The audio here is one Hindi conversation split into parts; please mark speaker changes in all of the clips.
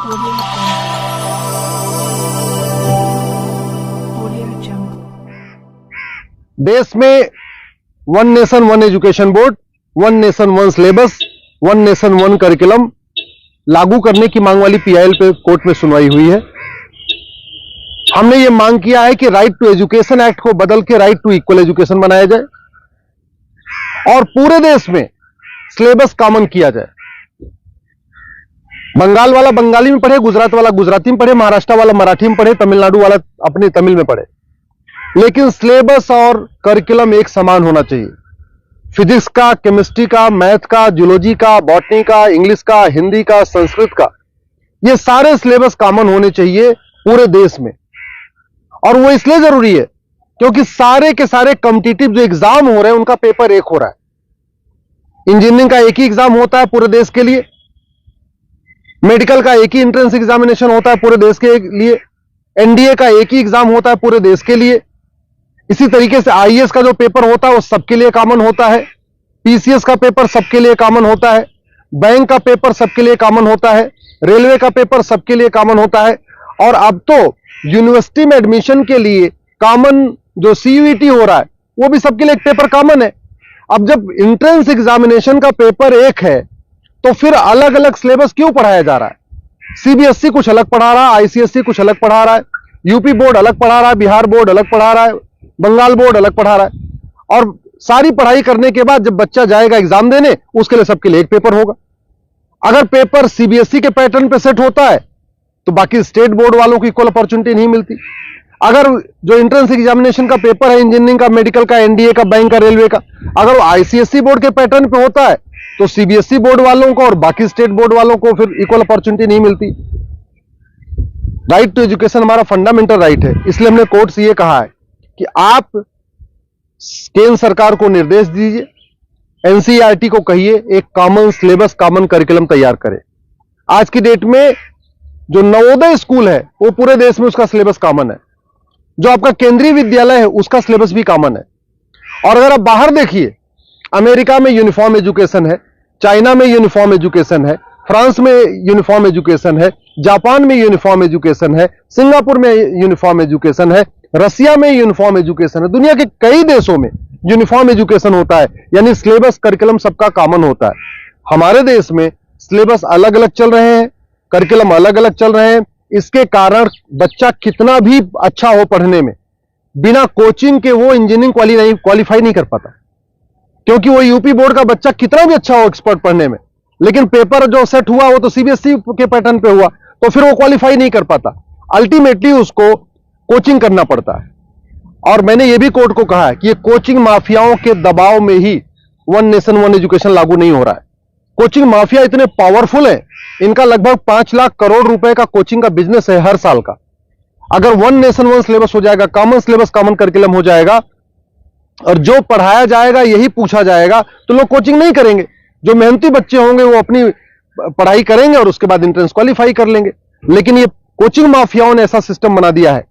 Speaker 1: Audio Jungle.
Speaker 2: देश में one nation one education board, one nation one syllabus, one nation one curriculum लागू करने की मांग वाली पीआईएल पे कोर्ट में सुनवाई हुई है। हमने ये मांग किया है कि राइट टू एजुकेशन एक्ट को बदल के राइट टू इक्वल एजुकेशन बनाया जाए और पूरे देश में सिलेबस कॉमन किया जाए। बंगाल वाला बंगाली में पढ़े, गुजरात वाला गुजराती में पढ़े, महाराष्ट्र वाला मराठी में पढ़े, तमिलनाडु वाला अपने तमिल में पढ़े, लेकिन सिलेबस और करिकुलम एक समान होना चाहिए। फिजिक्स का, केमिस्ट्री का, मैथ का, जूलॉजी का, बॉटनी का, इंग्लिश का, हिंदी का, संस्कृत का, ये सारे सिलेबस कॉमन होने चाहिए पूरे देश में। और वो इसलिए जरूरी है क्योंकि सारे के सारे कॉम्पिटिटिव जो एग्जाम हो रहे हैं उनका पेपर एक हो रहा है। इंजीनियरिंग का एक ही एग्जाम होता है पूरे देश के लिए, मेडिकल का एक ही एंट्रेंस एग्जामिनेशन होता है पूरे देश के लिए, एनडीए का एक ही एग्जाम होता है पूरे देश के लिए। इसी तरीके से आईएएस का जो पेपर होता है वो सबके लिए कॉमन होता है, पीसीएस का पेपर सबके लिए कॉमन होता है, बैंक का पेपर सबके लिए कॉमन होता है, रेलवे का पेपर सबके लिए कॉमन होता है। और अब तो यूनिवर्सिटी में एडमिशन के लिए कॉमन जो सीयूईटी हो रहा है वो भी सबके लिए एक पेपर कॉमन है। अब जब एंट्रेंस एग्जामिनेशन का पेपर एक है तो फिर अलग अलग सिलेबस क्यों पढ़ाया जा रहा है? सीबीएसई कुछ अलग पढ़ा रहा है, आईसीएसई कुछ अलग पढ़ा रहा है, यूपी बोर्ड अलग पढ़ा रहा है, बिहार बोर्ड अलग पढ़ा रहा है, बंगाल बोर्ड अलग पढ़ा रहा है। और सारी पढ़ाई करने के बाद जब बच्चा जाएगा एग्जाम देने, उसके लिए सबके लिए एक पेपर होगा। अगर पेपर सीबीएसई के पैटर्न पे सेट होता है तो बाकी स्टेट बोर्ड वालों को इक्वल अपॉर्चुनिटी नहीं मिलती। अगर जो एंट्रेंस एग्जामिनेशन का पेपर है इंजीनियरिंग का, मेडिकल का, एनडीए का, बैंक का, रेलवे का, अगर वो आईसीएसई बोर्ड के पैटर्न पे होता है तो सीबीएसई बोर्ड वालों को और बाकी स्टेट बोर्ड वालों को फिर इक्वल अपॉर्चुनिटी नहीं मिलती। राइट टू एजुकेशन हमारा फंडामेंटल राइट है, इसलिए हमने कोर्ट से यह कहा है कि आप केंद्र सरकार को निर्देश दीजिए, एनसीईआरटी को कहिए एक कॉमन सिलेबस, कॉमन करिकुलम तैयार करे। आज की डेट में जो नवोदय स्कूल है वो पूरे देश में उसका सिलेबस कॉमन है, जो आपका केंद्रीय विद्यालय है उसका सिलेबस भी कॉमन है। और अगर आप बाहर देखिए, अमेरिका में यूनिफॉर्म एजुकेशन है, चाइना में यूनिफॉर्म एजुकेशन है, फ्रांस में यूनिफॉर्म एजुकेशन है, जापान में यूनिफॉर्म एजुकेशन है, सिंगापुर में यूनिफॉर्म एजुकेशन है, रसिया में यूनिफॉर्म एजुकेशन है, दुनिया के कई देशों में यूनिफॉर्म एजुकेशन होता है, यानी सिलेबस करिकुलम सबका कॉमन होता है। हमारे देश में सिलेबस अलग अलग चल रहे हैं, करिकुलम अलग अलग चल रहे हैं। इसके कारण बच्चा कितना भी अच्छा हो पढ़ने में, बिना कोचिंग के वो इंजीनियरिंग क्वालिफाई नहीं कर पाता, क्योंकि वो यूपी बोर्ड का बच्चा कितना भी अच्छा हो एक्सपर्ट पढ़ने में, लेकिन पेपर जो सेट हुआ वो तो सीबीएसई के पैटर्न पे हुआ, तो फिर वो क्वालिफाई नहीं कर पाता। अल्टीमेटली उसको कोचिंग करना पड़ता है। और मैंने ये भी कोर्ट को कहा है कि ये कोचिंग माफियाओं के दबाव में ही वन नेशन वन एजुकेशन लागू नहीं हो रहा है। कोचिंग माफिया इतने पावरफुल है, इनका लगभग 5 लाख करोड़ रुपए का कोचिंग का बिजनेस है हर साल का। अगर वन नेशन वन सिलेबस हो जाएगा, कॉमन सिलेबस, कॉमन करिकुलम हो जाएगा और जो पढ़ाया जाएगा यही पूछा जाएगा, तो लोग कोचिंग नहीं करेंगे। जो मेहनती बच्चे होंगे वो अपनी पढ़ाई करेंगे और उसके बाद एंट्रेंस क्वालिफाई कर लेंगे। लेकिन ये कोचिंग माफियाओं ने ऐसा सिस्टम बना दिया है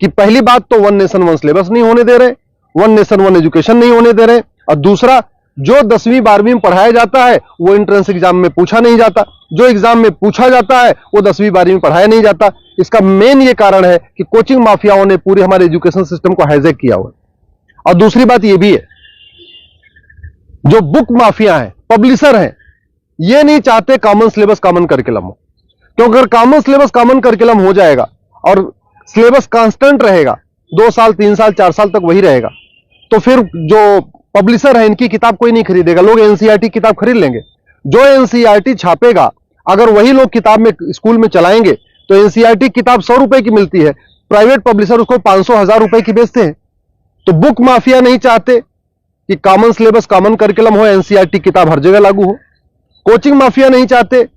Speaker 2: कि पहली बात तो वन नेशन वन सिलेबस नहीं होने दे रहे, वन नेशन वन एजुकेशन नहीं होने दे रहे, और दूसरा जो 10वीं 12वीं में पढ़ाया जाता है वो एंट्रेंस एग्जाम में पूछा नहीं जाता, जो एग्जाम में पूछा जाता है वो 10वीं 12वीं में पढ़ाया नहीं जाता। इसका मेन ये कारण है कि कोचिंग माफियाओं ने पूरे हमारे एजुकेशन सिस्टम को हाईजैक किया हुआ। और दूसरी बात ये भी है, जो बुक माफिया हैं, पब्लिशर हैं, ये नहीं चाहते कॉमन सिलेबस कॉमन करिकुलम हो, क्योंकि अगर कॉमन सिलेबस कॉमन करिकुलम हो जाएगा और सिलेबस कांस्टेंट रहेगा, 2 साल 3 साल 4 साल तक वही रहेगा, तो फिर जो पब्लिशर है इनकी किताब कोई नहीं खरीदेगा, लोग एनसीईआरटी किताब खरीद लेंगे। जो एनसीईआरटी छापेगा अगर वही लोग किताब में स्कूल में चलाएंगे तो एनसीईआरटी किताब 100 रुपए की मिलती है, प्राइवेट पब्लिशर उसको 500-1000 रुपए की बेचते हैं। तो बुक माफिया नहीं चाहते कि कॉमन सिलेबस कॉमन करिकुलम हो, एनसीईआरटी किताब हर जगह लागू हो। कोचिंग माफिया नहीं चाहते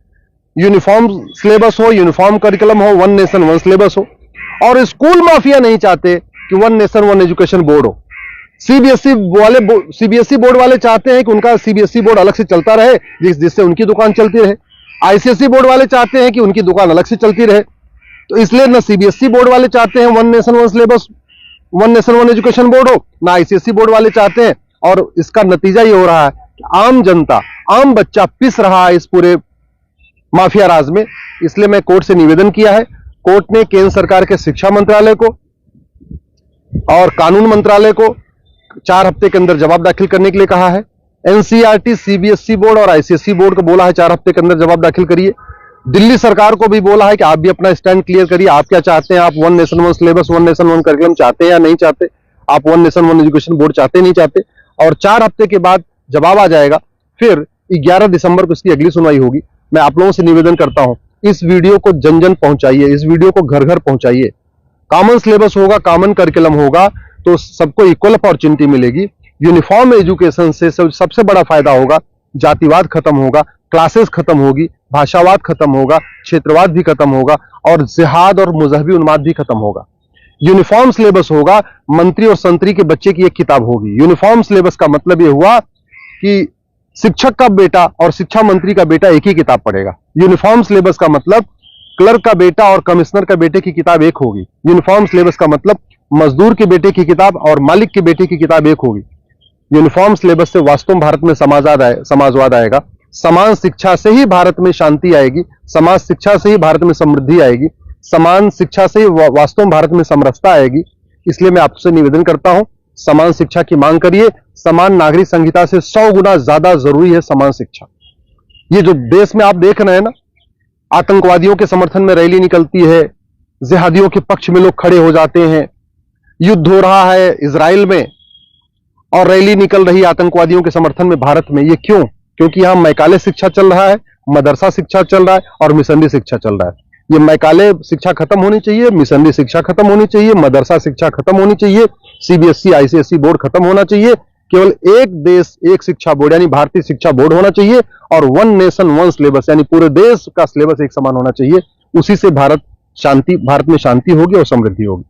Speaker 2: यूनिफॉर्म सिलेबस हो, यूनिफॉर्म करिकुलम हो, वन नेशन वन सिलेबस हो। और स्कूल माफिया नहीं चाहते कि one nation one education board हो। सीबीएसई बोर्ड वाले चाहते हैं कि उनका सीबीएसई बोर्ड अलग से चलता रहे, जिससे उनकी दुकान चलती रहे। आईसीएसई बोर्ड वाले चाहते हैं कि उनकी दुकान अलग से चलती रहे। तो इसलिए ना सीबीएसई बोर्ड वाले चाहते हैं one nation one syllabus, one nation one education board हो, ना आईसीएसई बोर्ड वाले चाहते हैं। और इसका नतीजा ये हो रहा है कि आम जनता, आम बच्चा पिस रहा है इस पूरे माफिया राज में। इसलिए मैं कोर्ट से निवेदन किया है। कोर्ट ने केंद्र सरकार के शिक्षा मंत्रालय को और कानून मंत्रालय को 4 हफ्ते के अंदर जवाब दाखिल करने के लिए कहा है। एनसीईआरटी, सीबीएसई बोर्ड और आईसीएसई बोर्ड को बोला है 4 हफ्ते के अंदर जवाब दाखिल करिए। दिल्ली सरकार को भी बोला है कि आप भी अपना स्टैंड क्लियर करिए। आप क्या चाहते हैं? आप one nation one syllabus, one nation one curriculum चाहते हैं या नहीं चाहते? आप one nation one education board चाहते नहीं चाहते? और 4 हफ्ते के बाद जवाब आ जाएगा। फिर 11 दिसंबर को इसकी अगली सुनवाई होगी। मैं आप लोगों से निवेदन करता हूं, इस वीडियो को जन जन पहुंचाइए, इस वीडियो को घर घर पहुंचाइए। कॉमन सिलेबस होगा, कॉमन करिकुलम होगा तो सबको इक्वल अपॉर्चुनिटी मिलेगी। यूनिफॉर्म एजुकेशन से सबसे बड़ा फायदा होगा, जातिवाद खत्म होगा, क्लासेस खत्म होगी, भाषावाद खत्म होगा, क्षेत्रवाद भी खत्म होगा और जिहाद और मजहबी उन्माद भी खत्म होगा। यूनिफॉर्म सिलेबस होगा, मंत्री और संतरी के बच्चे की एक किताब होगी। यूनिफॉर्म सिलेबस का मतलब यह हुआ कि शिक्षक का बेटा और शिक्षा मंत्री का बेटा एक ही किताब पढ़ेगा। यूनिफॉर्म सिलेबस का मतलब क्लर्क का बेटा और कमिश्नर का बेटे की किताब एक होगी। यूनिफॉर्म सिलेबस का मतलब मजदूर के बेटे की किताब और मालिक के बेटे की किताब एक होगी। यूनिफॉर्म सिलेबस से वास्तव भारत में समाजवाद आएगा। समान शिक्षा से ही भारत में शांति आएगी, समाज शिक्षा से ही भारत में समृद्धि आएगी, समान शिक्षा से ही वास्तव भारत में समरसता आएगी। इसलिए मैं आपसे निवेदन करता हूं, समान शिक्षा की मांग करिए। समान नागरिक संहिता से 100 गुना ज्यादा जरूरी है समान शिक्षा। ये जो देश में आप देख रहे हैं ना, आतंकवादियों के समर्थन में रैली निकलती है, जिहादियों के पक्ष में लोग खड़े हो जाते हैं, युद्ध हो रहा है इजराइल में और रैली निकल रही आतंकवादियों के समर्थन में भारत में। ये क्यों? क्योंकि यहां मैकाले शिक्षा चल रहा है, मदरसा शिक्षा चल रहा है और मिशनरी शिक्षा चल रहा है। ये मैकाले शिक्षा खत्म होनी चाहिए, मिशनरी शिक्षा खत्म होनी चाहिए, मदरसा शिक्षा खत्म होनी चाहिए, सीबीएसई आईसीएसई बोर्ड खत्म होना चाहिए। केवल एक देश एक शिक्षा बोर्ड यानी भारतीय शिक्षा बोर्ड होना चाहिए और वन नेशन वन सिलेबस यानी पूरे देश का सिलेबस एक समान होना चाहिए। उसी से भारत में शांति होगी और समृद्धि होगी।